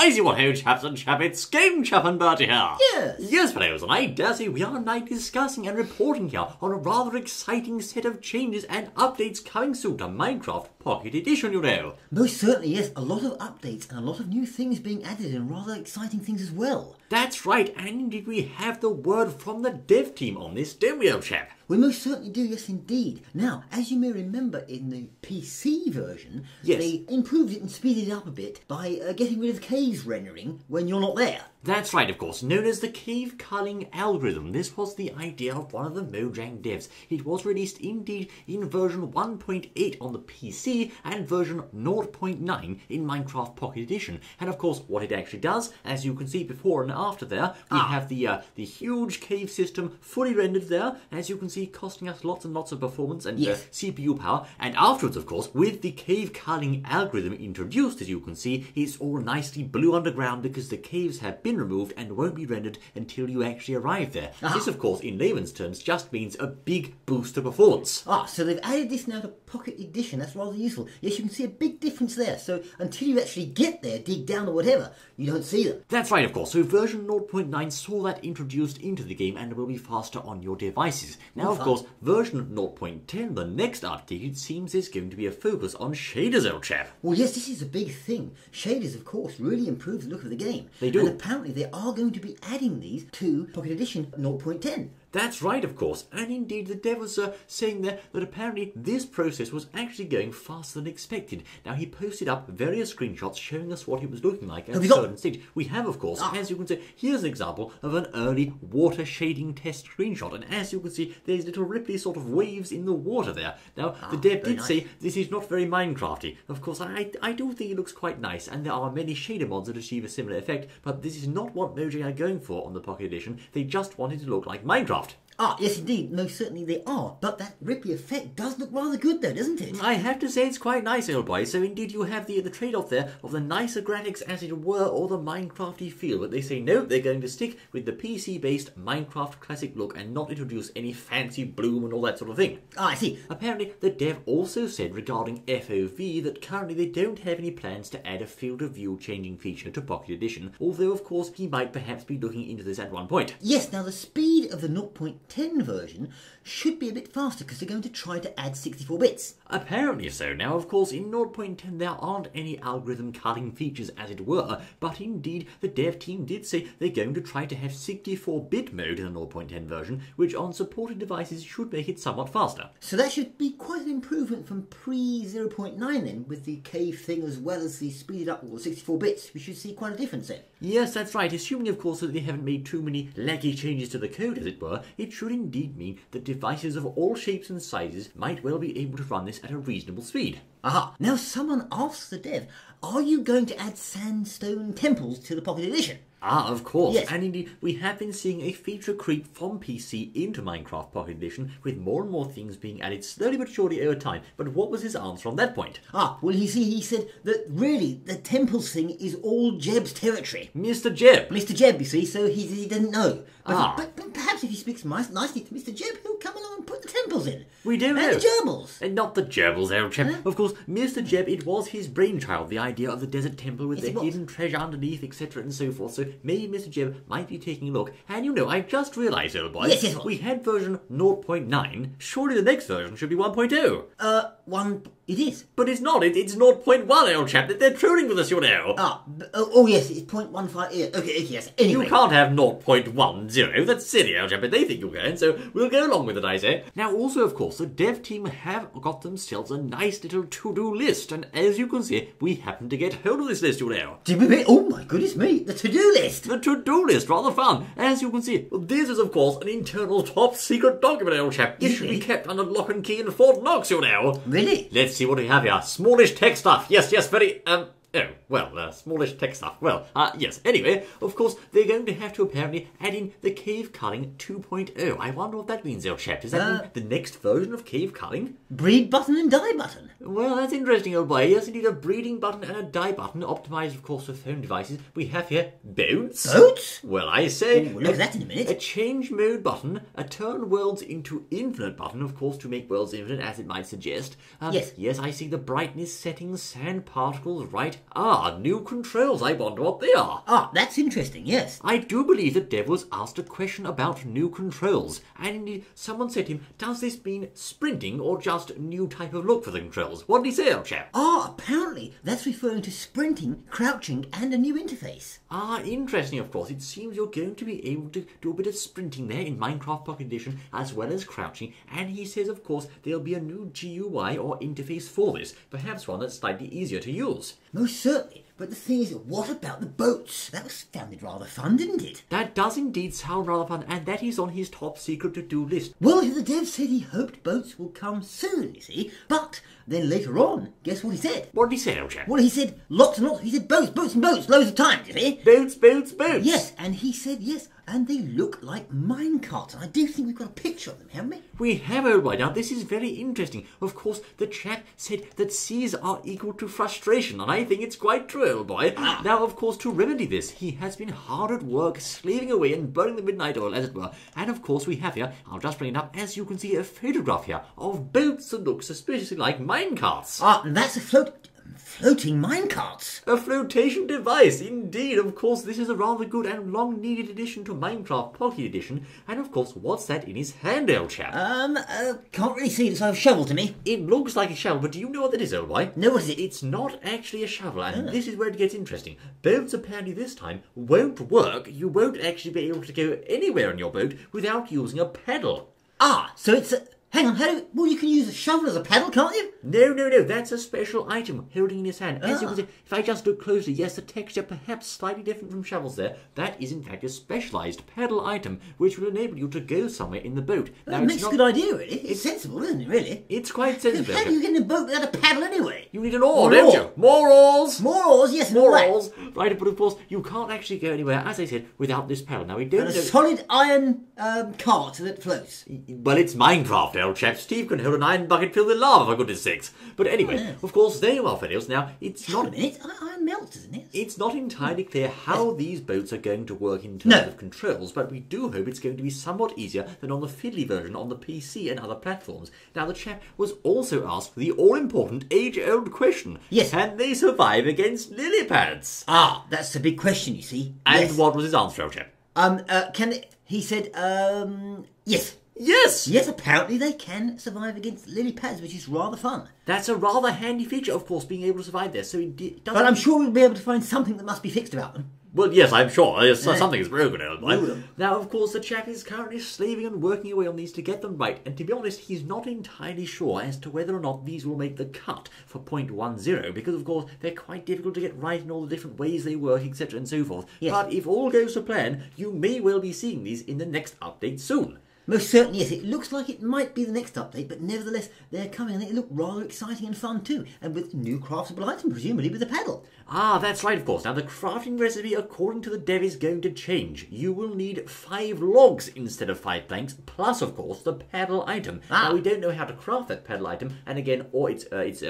Is you hey chaps and chappets, Game Chap and Bertie here. Yes. Yes, fellows, and I dare say we are now discussing and reporting here on a rather exciting set of changes and updates coming soon to Minecraft Pocket Edition, you know. Most certainly, yes. A lot of updates and a lot of new things being added and rather exciting things as well. That's right, and indeed we have the word from the dev team on this, don't we, old chap? We most certainly do, yes indeed. Now, as you may remember in the PC version, Yes. they improved it and speeded it up a bit by getting rid of caves rendering when you're not there. That's right, of course, known as the cave culling algorithm. This was the idea of one of the Mojang devs. It was released indeed in version 1.8 on the PC and version 0.9 in Minecraft Pocket Edition. And of course, what it actually does, as you can see before and after there, we have the huge cave system fully rendered there, as you can see, costing us lots and lots of performance and Yes. CPU power. And afterwards, of course, with the cave culling algorithm introduced, as you can see, it's all nicely blue underground because the caves have been removed and won't be rendered until you actually arrive there. This, of course, in layman's terms, just means a big boost to performance. So they've added this now to Pocket Edition. That's rather useful. Yes, you can see a big difference there. So until you actually get there, dig down or whatever, you don't see them. That's right, of course. So version 0.9 saw that introduced into the game and will be faster on your devices. Now, of course, version 0.10, the next update, it seems is going to be a focus on shaders, old chap. Well, yes, this is a big thing. Shaders, of course, really improve the look of the game. They do. And apparently they are going to be adding these to Pocket Edition 0.10. That's right, of course, and indeed the dev was saying there that apparently this process was actually going faster than expected. Now, he posted up various screenshots showing us what it was looking like at a certain stage. We have, of course, as you can see, here's an example of an early water shading test screenshot, and as you can see, there's little ripply sort of waves in the water there. Now, the dev did say this is not very Minecrafty. Of course, I do think it looks quite nice, and there are many shader mods that achieve a similar effect, but this is not what Mojang are going for on the Pocket Edition. They just want it to look like Minecraft. Yes, indeed. No, certainly they are. But that ripply effect does look rather good, though, doesn't it? I have to say it's quite nice, old boy. So indeed you have the trade-off there of the nicer graphics, as it were, or the Minecrafty feel. But they say no, they're going to stick with the PC-based Minecraft classic look and not introduce any fancy bloom and all that sort of thing. I see. Apparently, the dev also said regarding FOV that currently they don't have any plans to add a field of view changing feature to Pocket Edition, although of course he might perhaps be looking into this at one point. Yes, now the speed of the 0.10 version should be a bit faster because they're going to try to add 64 bits. Apparently so. Now, of course, in 0.10 there aren't any algorithm culling features, as it were, but indeed the dev team did say they're going to try to have 64-bit mode in the 0.10 version, which on supported devices should make it somewhat faster. So that should be quite an improvement from pre-0.9 then, with the cave thing as well as the speeded up or 64 bits. We should see quite a difference then. Yes, that's right. Assuming, of course, that they haven't made too many laggy changes to the code, as it were, it should indeed mean that devices of all shapes and sizes might well be able to run this at a reasonable speed. Now someone asks the dev, are you going to add sandstone temples to the Pocket Edition? Of course. Yes. And indeed, we have been seeing a feature creep from PC into Minecraft Pocket Edition, with more and more things being added slowly but surely over time. But what was his answer on that point? Well, he said that really the temples thing is all Jeb's territory. Mr. Jeb! Mr. Jeb, you see, so he didn't know. But perhaps if he speaks nicely to Mr. Jeb, he'll come along and put the temples in. We don't know. And the gerbils. And not the gerbils, old chap. Of course, Mr. Jeb, it was his brainchild, the idea of the desert temple with the hidden treasure underneath, etc. and so forth. So maybe Mr. Jeb might be taking a look. And you know, I've just realised, old boy, Yes, we had version 0.9. Surely the next version should be 1.0. It is. But it's not. It's 0.1, old chap. They're trolling with us, you know. Yes, it's 0.15. Yeah, okay, yes. Anyway. You can't have 0.10. That's silly, old chap, but they think you can, so we'll go along with it, I say. Now, also, of course, the dev team have got themselves a nice little to-do list, and as you can see, we happen to get hold of this list, you know. Oh my goodness me, the to-do list. The to-do list, rather fun. As you can see, this is, of course, an internal top-secret document, old chap. It should be kept under lock and key in Fort Knox, you know. Really? Let's see what we have here. Smallish tech stuff. Yes, very, smallish tech stuff. Yes. Anyway, of course, they're going to have to apparently add in the cave culling 2.0. I wonder what that means, old chap. Does that mean the next version of cave culling? Breed button and die button. Well, that's interesting, old boy. Yes, indeed, a breeding button and a die button, optimised, of course, for phone devices. We have here boats. Boats? Well, I say... We'll look at that in a minute. A change mode button, a turn worlds into infinite button, of course, to make worlds infinite, as it might suggest. Yes. Yes, I see the brightness settings, sand particles, right, Ah, new controls. I wonder what they are. Ah, that's interesting, yes. I do believe that Dev was asked a question about new controls, and indeed someone said to him, does this mean sprinting or just new type of look for the controls? What did he say, old chap? Ah, apparently that's referring to sprinting, crouching, and a new interface. Ah, interesting, of course. It seems you're going to be able to do a bit of sprinting there in Minecraft Pocket Edition, as well as crouching, and he says, of course, there'll be a new GUI or interface for this, perhaps one that's slightly easier to use. Most certainly. But the thing is, what about the boats? That sounded rather fun, didn't it? That does indeed sound rather fun, and that is on his top secret to-do list. Well, the dev said he hoped boats will come soon, you see. But then later on, guess what he said? What did he say, old chap? Well, he said lots and lots. He said boats, boats and boats, loads of times, you see. Boats, boats, boats. Yes, and he said yes, and they look like minecarts. And I do think we've got a picture of them, haven't we? We have, old boy. Now, this is very interesting. Of course, the chap said that seas are equal to frustration, and I think it's quite true, old boy. Now, of course, to remedy this, he has been hard at work, slaving away and burning the midnight oil, as it were. And, of course, we have here, I'll just bring it up, as you can see, a photograph here of boats that look suspiciously like minecarts. Ah, and that's a floating minecarts. A flotation device, indeed. Of course, this is a rather good and long-needed addition to Minecraft Pocket Edition. And, of course, what's that in his hand, old chap? Can't really see it. It's like a shovel to me. It looks like a shovel, but do you know what that is, old boy? No, what is it? It's not actually a shovel, and this is where it gets interesting. Boats apparently this time won't work. You won't actually be able to go anywhere on your boat without using a pedal. Ah, so it's a... Hang on, well, you can use a shovel as a paddle, can't you? No, that's a special item holding in his hand. As you can see, if I just look closely, yes, the texture perhaps slightly different from shovels there. That is in fact a specialised paddle item, which will enable you to go somewhere in the boat. Well, that makes a good idea, really. It's sensible, isn't it, really? It's quite sensible. How do you get in a boat without a paddle anyway? You need an oar, don't you? More oars! More oars, yes, more oars. Right, but of course, you can't actually go anywhere, as I said, without this paddle. Now, we don't know... a solid iron cart that floats. Well, it's Minecraft, old chap. Steve can hold an iron bucket filled with lava, for goodness sakes. But anyway, of course, there you are, Phineas. Now, it's not... Wait a minute, iron melts, isn't it? It's not entirely clear how these boats are going to work in terms of controls, but we do hope it's going to be somewhat easier than on the fiddly version on the PC and other platforms. Now, the chap was also asked the all-important, age-old question. Yes. Can they survive against lily pads? Ah, that's the big question, you see. And what was his answer, old chap? He said, yes. Yes! Yes, apparently they can survive against lily pads, which is rather fun. That's a rather handy feature, of course, being able to survive there. So it doesn't... But I'm sure we'll be able to find something that must be fixed about them. Well, yes, I'm sure. Something is broken, old boy. Now, of course, the chap is currently slaving and working away on these to get them right. And to be honest, he's not entirely sure as to whether or not these will make the cut for 0.10, because, of course, they're quite difficult to get right in all the different ways they work, etc. and so forth. Yes. But if all goes to plan, you may well be seeing these in the next update soon. Most certainly, yes. It looks like it might be the next update, but nevertheless, they're coming and they look rather exciting and fun too. And with new craftable items, presumably with a paddle. Ah, that's right, of course. Now, the crafting recipe, according to the dev, is going to change. You will need 5 logs instead of 5 planks, plus, of course, the paddle item. Now, we don't know how to craft that paddle item, and again, or its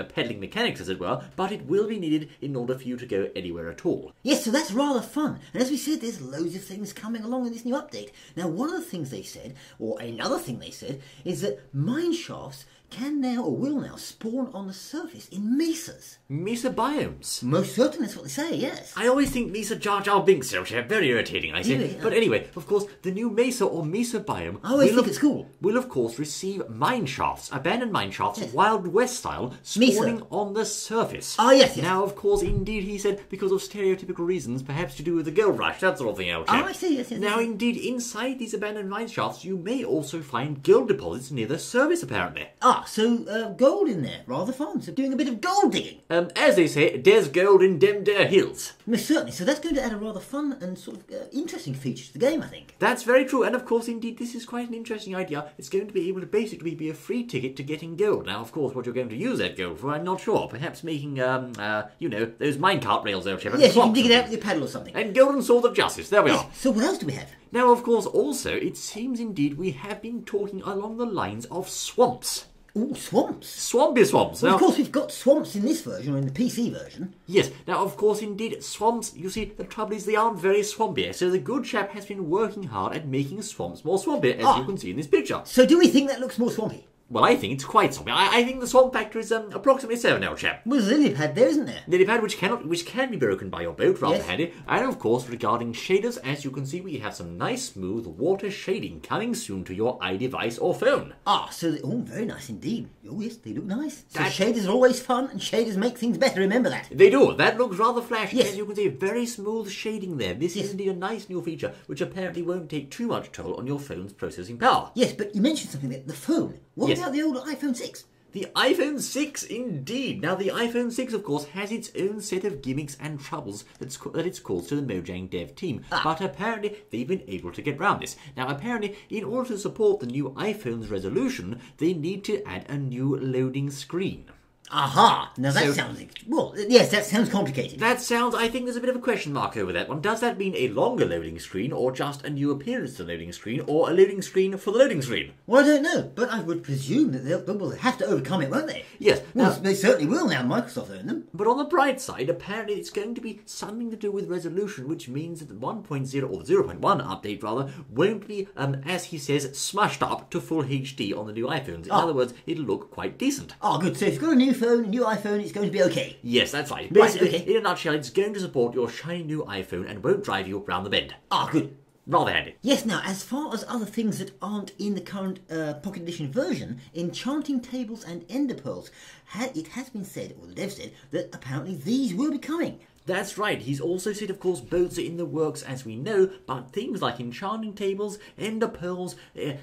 peddling mechanics, as it were, but it will be needed in order for you to go anywhere at all. Yes, so that's rather fun. And as we said, there's loads of things coming along in this new update. Now, one of the things they said, or another thing they said, is that mine shafts can now, or will now, spawn on the surface in mesas. Mesa biomes? Most certainly, that's what they say, yes. I always think Mesa Jar Jar Binks, very irritating, I say. Really? But anyway, of course, the new Mesa or Mesa biome I always think it's cool. Will, of course, receive mine shafts, abandoned mine shafts, Wild West style, spawning on the surface. Ah, yes. Now, of course, indeed, he said, because of stereotypical reasons, perhaps to do with the gold rush, that sort of thing, old chap. I see, yes. Now, indeed, inside these abandoned mine shafts, you may also find gold deposits near the surface, apparently. Ah, so gold in there, rather fun. So doing a bit of gold digging. As they say, there's gold in dem there hills. Most certainly. So that's going to add a rather fun and sort of interesting feature to the game, I think. That's very true. And of course, indeed, this is quite an interesting idea. It's going to be able to basically be a free ticket to getting gold. Now, of course, what you're going to use that gold for, I'm not sure. Perhaps making, those minecart rails there, Shepard. Yes, you can dig it out with your paddle or something. And golden sword of justice. There we are. So what else do we have? Now, of course, also, it seems indeed we have been talking along the lines of swamps. Ooh, swamps. Swampy swamps. Well, of course, we've got swamps in this version, or in the PC version. Yes. Now, of course, indeed, swamps, you see, the trouble is they aren't very swampy. So the good chap has been working hard at making swamps more swampy, as you can see in this picture. So do we think that looks more swampy? Well, I think it's quite something. I think the swamp factor is approximately 7, old chap. Well, there's a lily pad there, isn't there? Lily pad which can be broken by your boat, rather Yes. handy. And of course, regarding shaders, as you can see, we have some nice smooth water shading coming soon to your iDevice or phone. Ah, so, very nice indeed. Oh, yes, they look nice. So shaders are always fun, and shaders make things better, remember that. They do. That looks rather flashy. Yes. As you can see, very smooth shading there. This is indeed a nice new feature, which apparently won't take too much toll on your phone's processing power. Yes, but you mentioned something there, the phone. What Yes. about the old iPhone 6? The iPhone 6, indeed. Now, the iPhone 6, of course, has its own set of gimmicks and troubles that it's caused to the Mojang dev team. But apparently, they've been able to get around this. Now, apparently, in order to support the new iPhone's resolution, they need to add a new loading screen. Aha! Now that sounds... Well, yes, that sounds complicated. That sounds... I think there's a bit of a question mark over that one. Does that mean a longer loading screen, or just a new appearance to the loading screen, or a loading screen for the loading screen? Well, I don't know, but I would presume that they'll have to overcome it, won't they? Yes. Well, Now, they certainly will now. Microsoft own them. but on the bright side, apparently it's going to be something to do with resolution, which means that the 1.0, or the 0.1 update rather, won't be, as he says, smushed up to full HD on the new iPhones. In other words, it'll look quite decent. Oh, good. So if you've got a new phone, a new iPhone, it's going to be okay. Yes, that's right. Right, Basically, okay. in a nutshell, it's going to support your shiny new iPhone and won't drive you round the bend. Ah, good. Rather handy. Yes, now, as far as other things that aren't in the current Pocket Edition version, Enchanting Tables and Ender Pearls, it has been said, or the dev said, that apparently these will be coming. That's right. He's also said, of course, boats are in the works, as we know, but things like enchanting tables, ender pearls,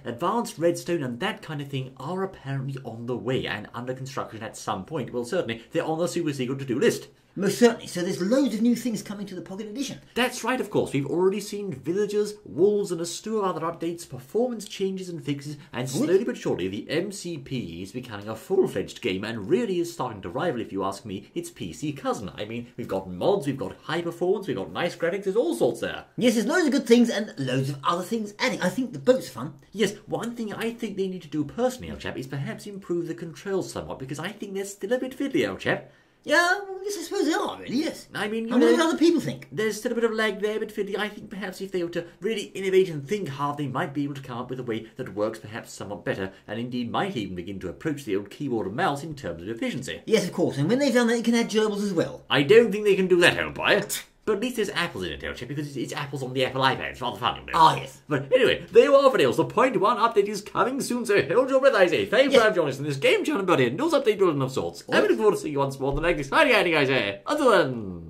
advanced redstone, and that kind of thing are apparently on the way and under construction at some point. Well, certainly, they're on the super secret to-do list. Most certainly. So there's loads of new things coming to the Pocket Edition. That's right, of course. We've already seen villagers, wolves, and a slew of other updates, performance changes and fixes, and slowly but surely the MCP is becoming a full-fledged game and really is starting to rival, if you ask me, its PC cousin. I mean, we've got mods, we've got high performance, we've got nice graphics, there's all sorts there. Yes, there's loads of good things and loads of other things adding. I think the boat's fun. Yes, one thing I think they need to do personally, old chap, is perhaps improve the controls somewhat, because I think they're still a bit fiddly, old chap. Yeah, well, yes, I suppose they are, really, yes. I mean, you And what know, do other people think? there's still a bit of lag there, but fiddly. I think perhaps if they were to really innovate and think hard, they might be able to come up with a way that works perhaps somewhat better, and indeed might even begin to approach the old keyboard and mouse in terms of efficiency. Yes, of course, and when they've done that, you can add gerbils as well. I don't think they can do that, old boy. But at least there's apples in it, old chap, because it's apples on the Apple iPad. It's rather fun, you know. Ah, yes. But anyway, there you are, Fiddles. The 0.1 update is coming soon, so hold your breath, I say. Thanks for having joined us in this game channel, buddy. News update building of sorts. I'm looking forward to seeing you once more on the next exciting guys here. Until then...